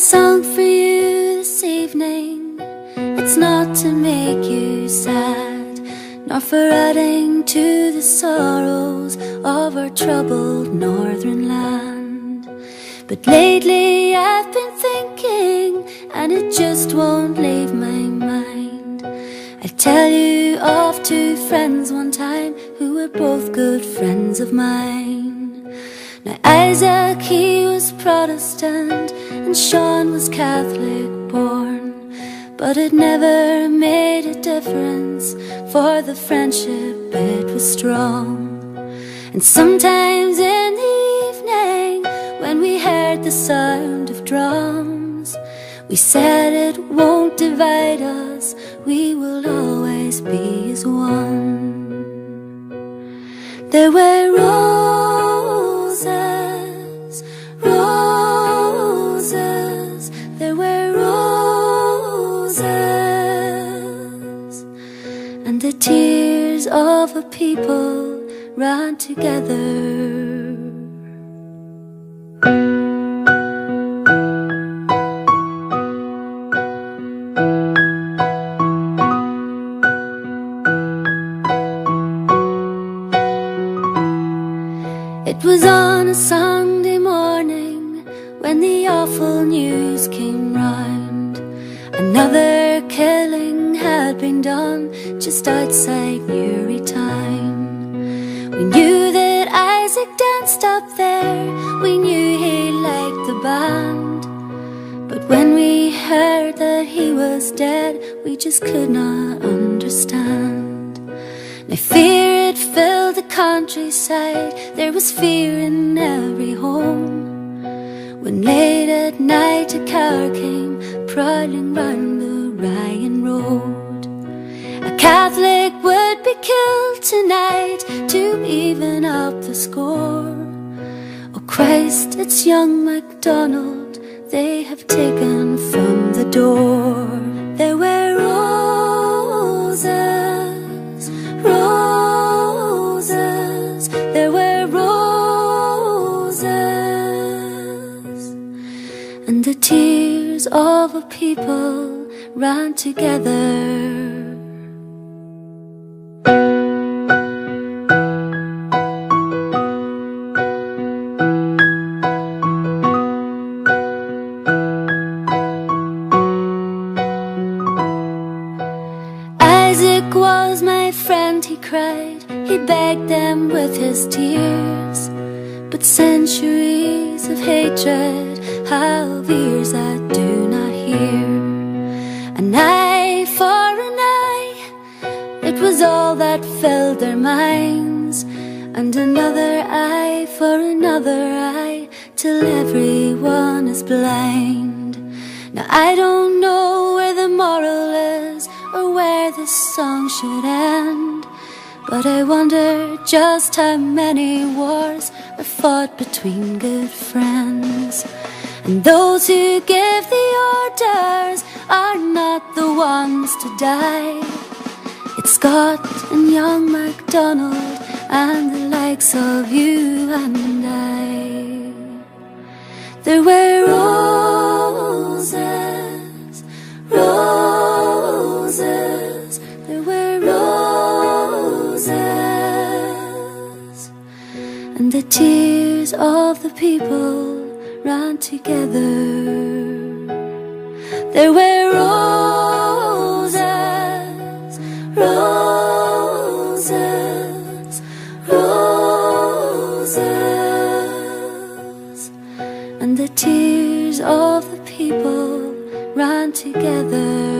song for you this evening. It's not to make you sad, nor for adding to the sorrows of our troubled northern land. But lately I've been thinking, and it just won't leave my mind. I tell you of two friends one time who were both good friends of mine. Now Isaac, he was Protestant, and Sean was Catholic born, but it never made a difference, for the friendship, it was strong. And sometimes in the evening, when we heard the sound of drums, we said it won't divide us, we will always be as one. There were roses, roses, there were roses, and the tears of a people ran together. It was on a Sunday morning when the awful news came round. Another killing had been done just outside Newrytown. We knew that Isaac danced up there, we knew he liked the band, but when we heard that he was dead, we just could not understand. Now fear, it filled the countryside, there was fear in every home, when late at night a car came prowling round the Ryan Road. A Catholic would be killed tonight to even up the score. Oh Christ, it's young MacDonald they have taken from the door. There were roses, roses, there were roses, and the tears of a people ran together. Isaac was my friend, he cried, he begged them with his tears, but centuries of hatred have ears that do not hear. An eye for an eye, it was all that filled their minds, and another eye for another eye, till everyone is blind. Now I don't know where the moral is, or where this song should end, but I wonder just how many wars are fought between good friends. And those who give the orders are not the ones to die. It's Scott and young MacDonald and the likes of you and I. There were roses, roses, there were roses, and the tears of the people ran together. There were roses, roses, roses, and the tears of the people ran together.